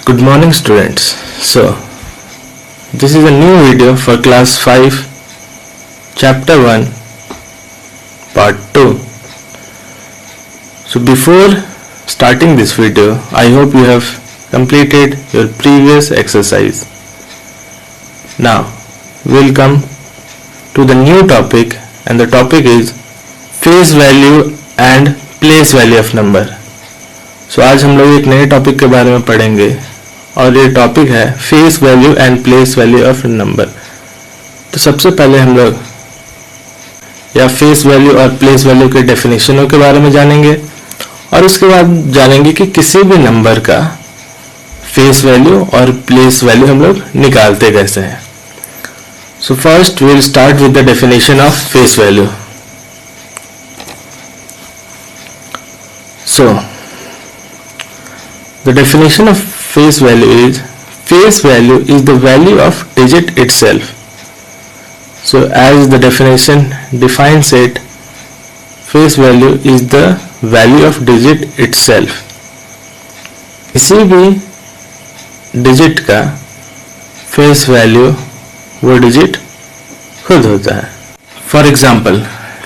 Good morning students. So this is a new video for class 5 chapter 1 part 2. So before starting this video, I hope you have completed your previous exercise. Now we'll come to the new topic, and the topic is face value and place value of number. So आज हम लोग एक नए topic के बारे में पढ़ेंगे और ये टॉपिक है face value and place value of number. तो सबसे पहले हम लोग या फेस वैल्यू और प्लेस वैल्यू के डेफिनेशनों के बारे में जानेंगे और उसके बाद जानेंगे कि किसी भी नंबर का फेस वैल्यू और प्लेस वैल्यू हम लोग निकालते कैसे हैं. So first we will start with the definition of face value. So the definition of face value is the value of digit itself. So as the definition defines it, face value is the value of digit itself. किसी भी digit का face value वो digit खुद होता है. For example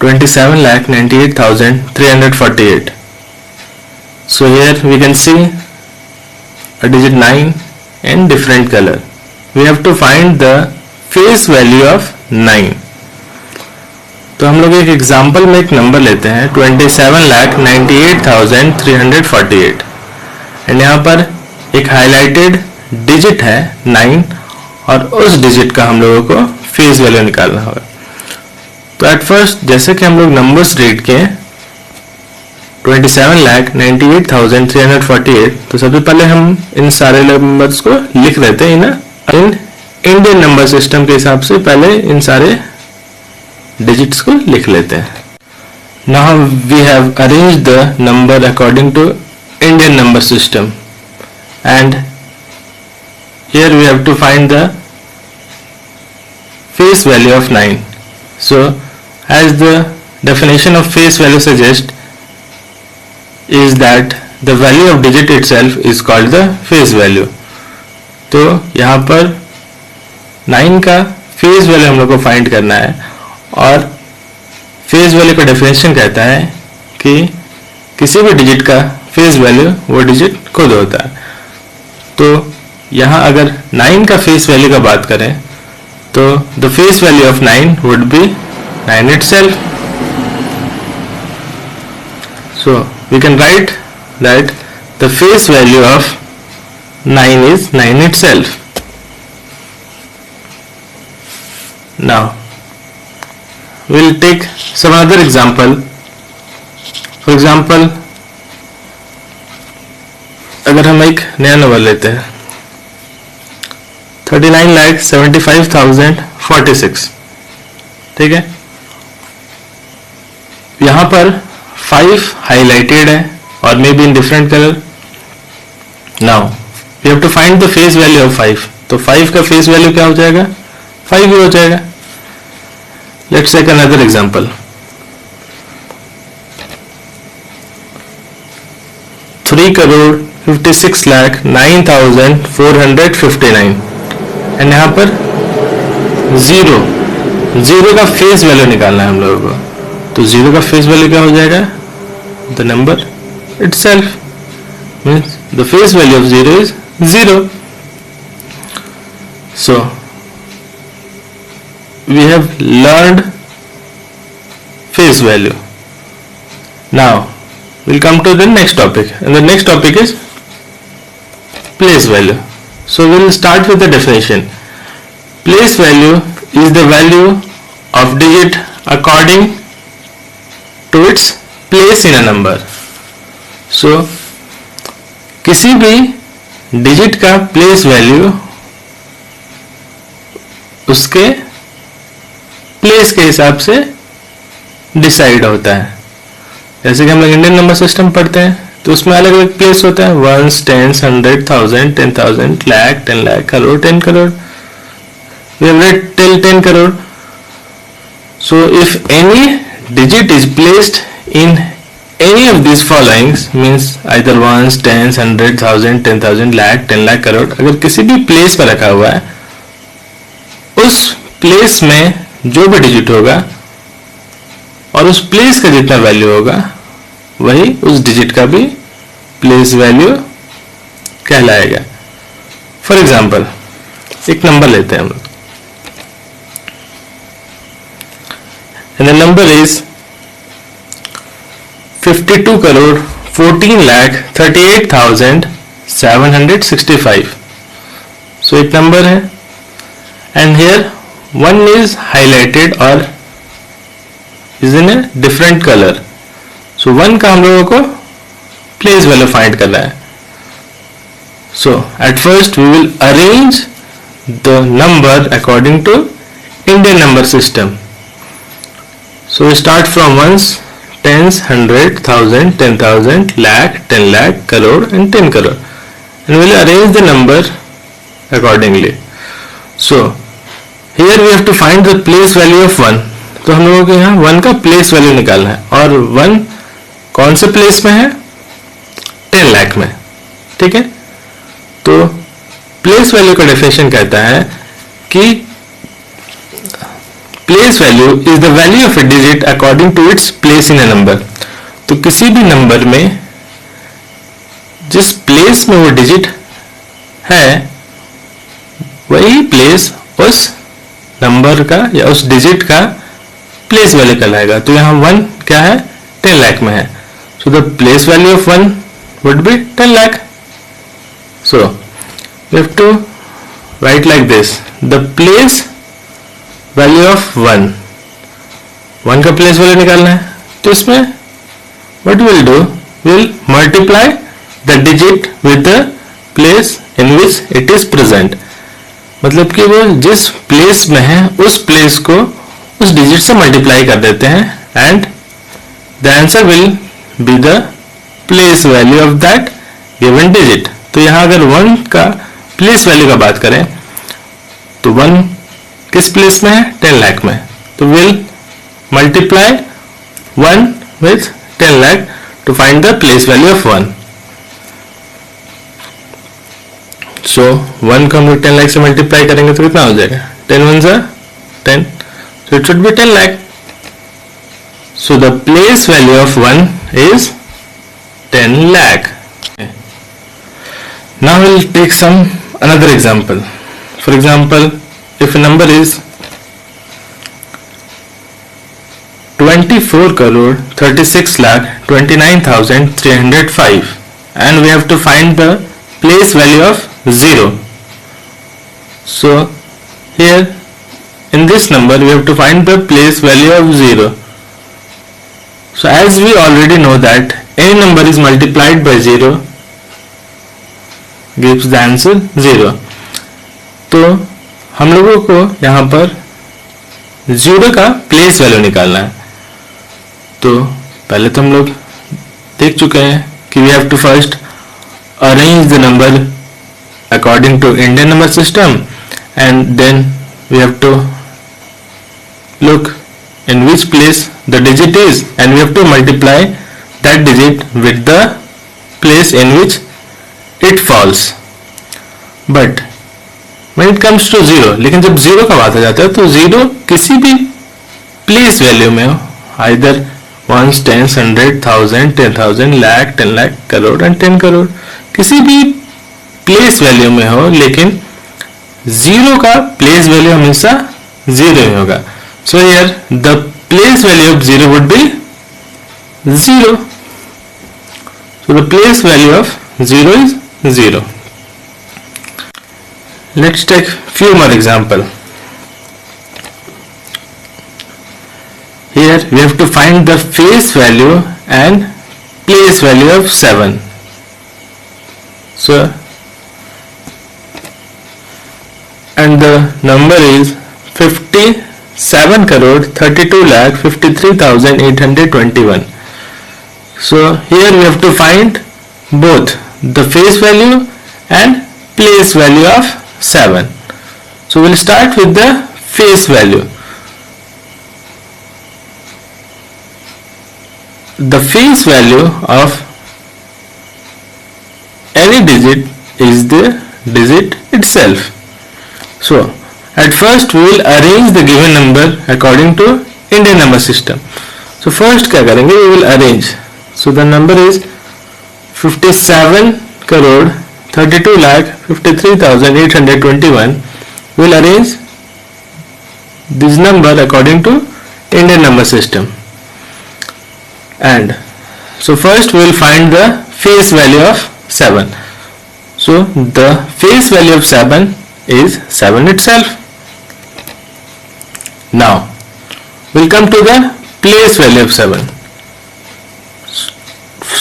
27,98,348. So here we can see a digit 9 in different color. We have to find the face value of 9. तो हम लोग एक एग्जाम्पल में एक नंबर लेते हैं 27,98,348 एंड यहाँ पर एक हाईलाइटेड डिजिट है 9 और उस डिजिट का हम लोगों को फेस वैल्यू निकालना होगा. तो एट फर्स्ट जैसे कि हम लोग नंबर्स रीड किए 27,98,348, तो सबसे पहले हम इन सारे नंबर्स को लिख देते हैं इन इंडियन नंबर सिस्टम के हिसाब से. पहले इन सारे डिजिट्स को लिख लेते हैं. Now we have arrange the number according to Indian number system and here we have to find the face value of 9. So as the definition of face value suggest is that the value of digit itself is called the face value. तो यहाँ पर 9 का face value हम लोग को find करना है और फेस वैल्यू का डेफिनेशन कहता है कि किसी भी डिजिट का फेस वैल्यू वो डिजिट खुद होता है. तो यहाँ अगर 9 का फेस वैल्यू का बात करें तो the face value of 9 would be 9 itself. So we can write that the face value of 9 is 9 itself. Now we'll take some other example. For example, अगर हम एक नया नंबर लेते हैं 39,75,046, ठीक है. यहाँ पर 5 highlighted है और may be in different colour. Now we have to find the face value of 5. तो 5 का फेस वैल्यू क्या हो जाएगा? 5 ही हो जाएगा. Let's take another example. 3,56,09,459 and यहाँ पर 0 का फेस वैल्यू निकालना है हम लोगों को. तो 0 का फेस वैल्यू क्या हो जाएगा? The number itself, means the face value of 0 is 0. So we have learned face value. Now we'll come to the next topic, and the next topic is place value. So we'll start with the definition. Place value is the value of digit according to its place in a number. So किसी भी digit का place value उसके place के हिसाब से decide होता है. जैसे कि हम लोग इंडियन नंबर सिस्टम पढ़ते हैं तो उसमें अलग अलग प्लेस होता है. 1, 10, 100, 1000, 10,000, lakh, 10 lakh, crore, 10 crore. We have read till 10 crore. So if any digit is placed in any of these followings means either ones, tens, 100, 1000, 10,000, lakh, 10 lakh, crore, अगर किसी भी प्लेस पर रखा हुआ है, उस प्लेस में जो भी डिजिट होगा और उस प्लेस का जितना वैल्यू होगा वही उस डिजिट का भी प्लेस वैल्यू कहलाएगा. फॉर एग्जाम्पल एक नंबर लेते हैं हम लोग, and the number is 52 crore 14 lakh 38,765. So एक नंबर है and here one is highlighted or is in a different color. So one का हम लोगों को place value find करना है. So at first we will arrange the number according to Indian number system. So we start from ones, tens, 100, 1000, 10,000, lakh, 10 lakh, crore and 10 crore, and we will arrange the number accordingly. So here we have to find the place value of 1. तो हम लोगों को यहाँ 1 का place value निकालना है और 1 कौन से place में है? 10 लाख में. ठीक है, तो place value का डेफिनेशन कहता है कि place value is the value of a digit according to its place in a number. तो किसी भी नंबर में जिस प्लेस में वो डिजिट है वही प्लेस उस नंबर का या उस डिजिट का प्लेस वैल्यू कहलाएगा. तो यहाँ 1 क्या है? 10 लाख में है. So the place value of 1 would be 10 lakh. So we have to write like this, the place value of 1 का प्लेस वैल्यू निकालना है. तो इसमें what will do, will multiply the digit with the place in which it is present. मतलब कि वो जिस place में है उस प्लेस को उस डिजिट से मल्टीप्लाई कर देते हैं and the answer will be the place value of that given digit. तो यहाँ अगर 1 का प्लेस वैल्यू का बात करें तो 1 किस प्लेस में है? 10 लाख में. तो will multiply 1 with 10 lakh to find the place value of 1. So 1 को हम लोग 10 लाख से मल्टीप्लाई करेंगे तो कितना हो जाएगा? 10 1s are 10. So it should be 10 lakh. So the place value of 1 is 10 lakh. Now we'll take another example. For example, if a number is 24 crore 36 lakh 29,305 and we have to find the place value of 0. So here in this number we have to find the place value of 0. So as we already know that any number is multiplied by 0 gives the answer 0. तो हम लोगों को यहाँ पर 0 का place value निकालना है. तो पहले तो हम लोग देख चुके हैं कि we have to first arrange the number according to Indian number system and then we have to look in which place the digit is and we have to multiply that digit with the place in which it falls. But when it comes to 0, लेकिन जब 0 का बात आ जाता है तो 0 किसी भी place value में हो, either ones, tens, 100, 1000, 10,000, lakh, 10 lakh, crore and 10 crore, किसी भी प्लेस वैल्यू में हो, लेकिन 0 का प्लेस वैल्यू हमेशा 0 ही होगा. So here the place value of 0 would be 0. So the place value of 0 is 0. Let's take few more example. Here we have to find the face value and place value of 7. So and the number is 57 crore 32 lakh 53,821. So here we have to find both the face value and place value of 7. So we'll start with the face value. the face value of any digit is the digit itself. So at first we will arrange the given number according to Indian number system. So first क्या करेंगे, we will arrange. So the number is 57 crore 32 lakh 53,821. We will arrange this number according to Indian number system. And so first we will find the face value of 7. So the face value of 7 is 7 itself. Now we'll come to the place value of 7.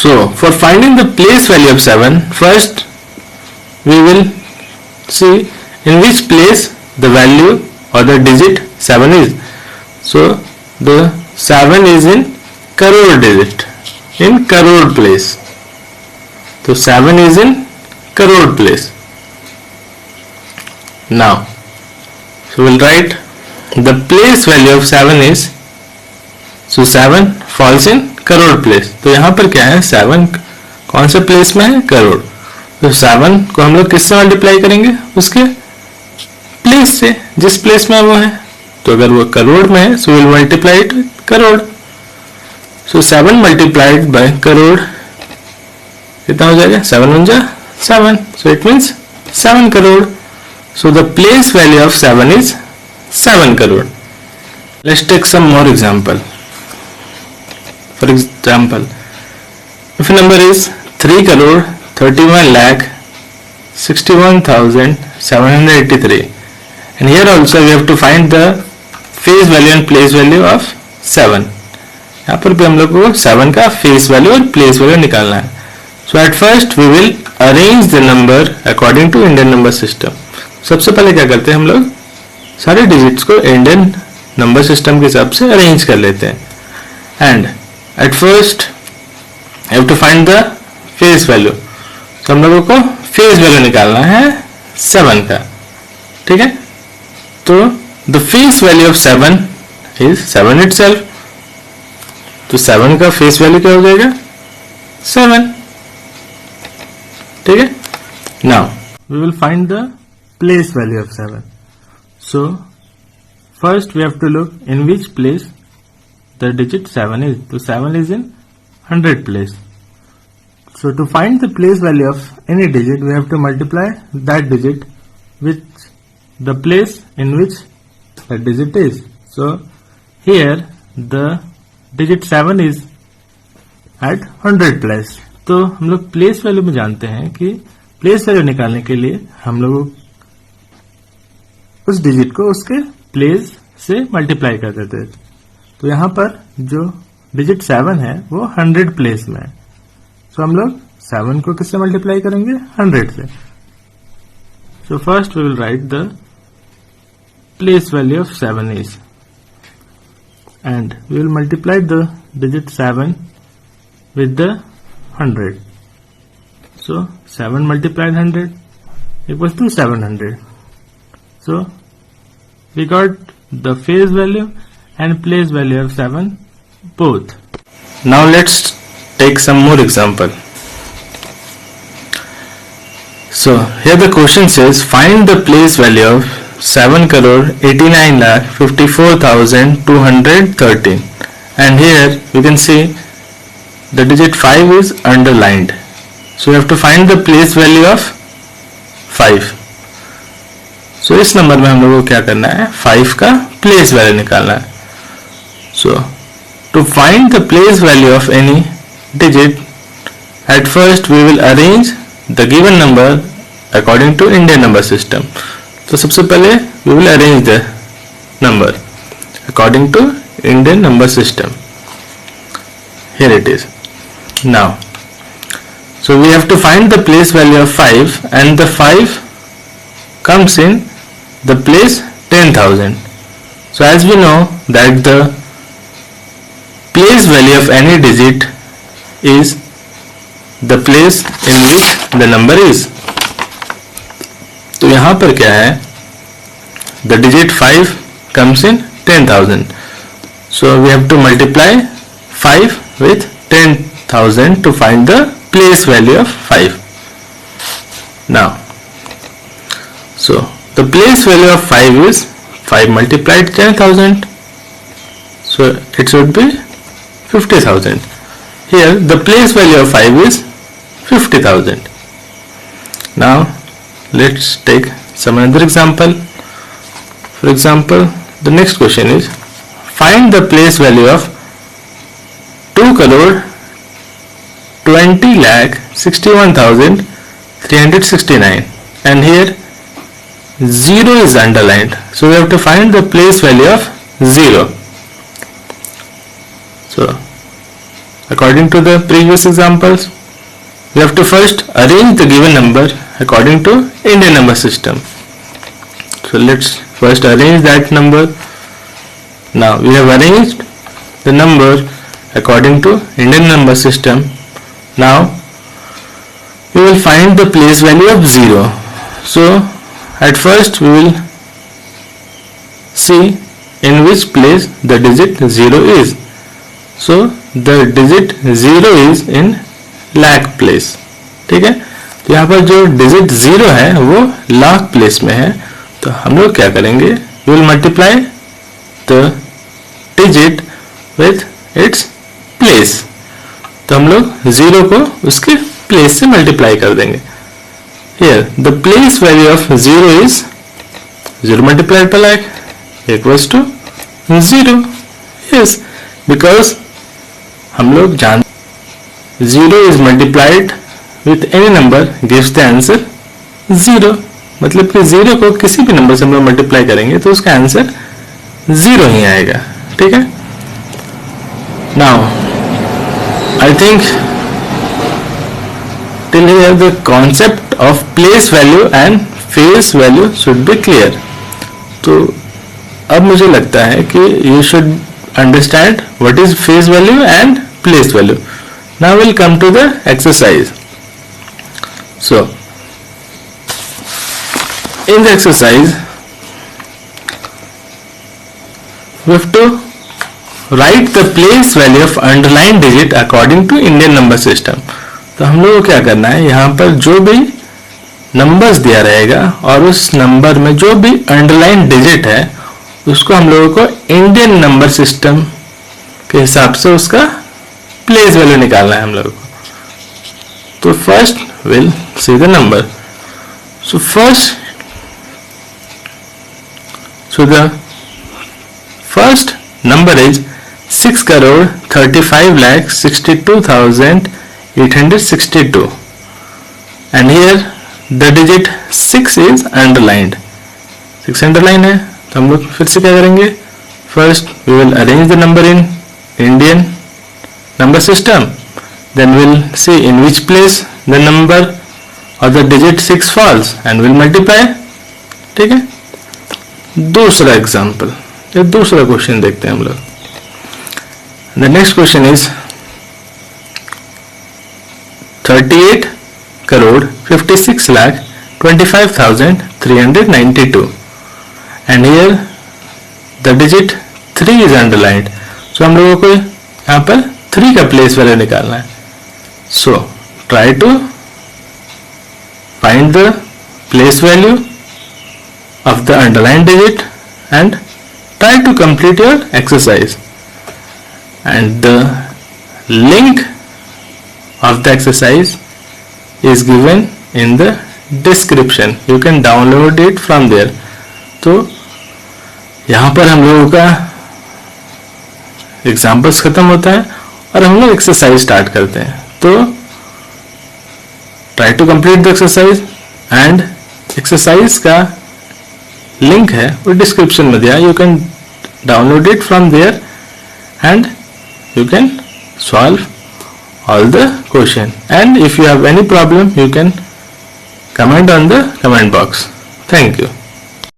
So for finding the place value of 7, first we will see in which place the value or the digit 7 is. So the 7 is in crore digit, in crore place. So 7 is in crore place. Now so we'll write the place value of 7 is, so 7 falls in crore place. तो यहाँ पर क्या है, 7 कौन से place में है, करोड़. तो 7 को हम लोग किससे मल्टीप्लाई करेंगे, उसके प्लेस से, जिस प्लेस में वो है. तो अगर वो करोड़ में है so will multiply it with crore. So 7 multiplied by crore कितना हो जाएगा, 7 1 जा 7. So it means 7 crore. So the place value of 7 is 7 crore. Let's take some more example. For example, if a number is 3 crore 31 lakh 61,783, and here also we have to find the face value and place value of 7. यहाँ पर भी हम लोग को 7 का face value और place value निकालना है. So at first we will arrange the number according to Indian number system. सबसे पहले क्या करते हैं, हम लोग सारे डिजिट्स को इंडियन नंबर सिस्टम के हिसाब से अरेंज कर लेते हैं. And at first have to find the face value. तो हम लोगों को फेस वैल्यू निकालना है 7 का. ठीक है, तो the face value of 7 is 7 itself. तो 7 का फेस वैल्यू क्या हो जाएगा, 7. ठीक है. Now we will find the place value of 7. So first we have to look in which place the digit 7 is. So 7 is in 100 place. So to find the place value of any digit, we have to multiply that digit with the place in which the digit is. So here the digit 7 is at 100 place. तो हम लोग place value में जानते हैं कि place value निकालने के लिए हम लोग उस डिजिट को उसके प्लेस से मल्टीप्लाई कर देते हैं. तो यहां पर जो डिजिट 7 है वो 100 प्लेस में है. सो हम लोग 7 को किससे मल्टीप्लाई करेंगे, 100 से. So first we will write the place value of 7 is, and we will multiply the digit 7 with the 100. So 7 multiplied 100 equals to 700. So we got the face value and place value of 7 both. Now let's take some more example. So here the question says find the place value of 7 crore 89 lakh 54,213, and here we can see the digit 5 is underlined. So we have to find the place value of 5. So इस number में हम लोगों को क्या करना है, 5 का place value निकालना है. So to find the place value of any digit, at first we will arrange the given number according to Indian number system. तो सबसे पहले we will arrange the number according to Indian number system. Here it is. Now so we have to find the place value of 5, and the 5 comes in the place 10,000. So as we know that the place value of any digit is the place in which the number is. तो यहाँ पर क्या है, the digit 5 comes in 10,000. So we have to multiply 5 with 10,000 to find the place value of 5. Now, so the place value of 5 is 5 multiplied 10,000. So it should be 50,000. Here the place value of 5 is 50,000. Now let's take some another example. For example, the next question is, find the place value of 2 crore 20 lakh 61,369, and here 0 is underlined, so we have to find the place value of 0. So according to the previous examples, we have to first arrange the given number according to Indian number system. So let's first arrange that number. Now we have arranged the number according to Indian number system. Now we will find the place value of 0. So at first we will see in which place the digit 0 is. So the digit 0 is in lakh place. ठीक है, तो यहाँ पर जो digit 0 है वो lakh place में है. तो हम लोग क्या करेंगे, we will multiply the digit with its place. तो हम लोग 0 को उसके प्लेस से मल्टीप्लाई कर देंगे. Here the place value of 0 is 0 multiplied by lakh equals to 0. Yes, because हम लोग जान 0 is multiplied with any number gives the answer 0. मतलब कि 0 को किसी भी नंबर से हम लोग मल्टीप्लाई करेंगे तो उसका आंसर 0 ही आएगा. ठीक है. Now I think till here the concept of place value and face value should be clear. तो अब मुझे लगता है कि you should understand what is face value and place value. Now we'll come to the exercise. So in the exercise we have to write the place value of underlined digit according to Indian number system. तो हम लोग को क्या करना है, यहाँ पर जो भी नंबर्स दिया रहेगा और उस नंबर में जो भी अंडरलाइन डिजिट है उसको हम लोगों को इंडियन नंबर सिस्टम के हिसाब से उसका प्लेस वैल्यू निकालना है हम लोगों को. तो first will see the number. So the first number is 6 crore 35 lakh 62,862, and here the digit 6 is underlined. 6 underline है, तो हम लोग फिर से क्या करेंगे, first we will arrange the number in Indian number system, then we'll see in which place the number or the digit 6 falls and we'll multiply. ठीक है. दूसरा एग्जाम्पल या दूसरा क्वेश्चन देखते हैं हम लोग. The next question is 38 crore 56 lakh 25,392, and here the digit 3 is underlined. So हम लोगों को यहाँ पर 3 का प्लेस वैल्यू निकालना है. So try to find the place value of the underlined digit and try to complete your exercise. And the link of the exercise is given in the description. You can download it from there. तो यहाँ पर हम लोगों का examples खत्म होता है और हम लोग एक्सरसाइज स्टार्ट करते हैं. तो try to complete the exercise, and exercise का लिंक है वो डिस्क्रिप्शन में दिया. You can download it from there and you can solve all the question, and if you have any problem you can comment on the comment box. Thank you.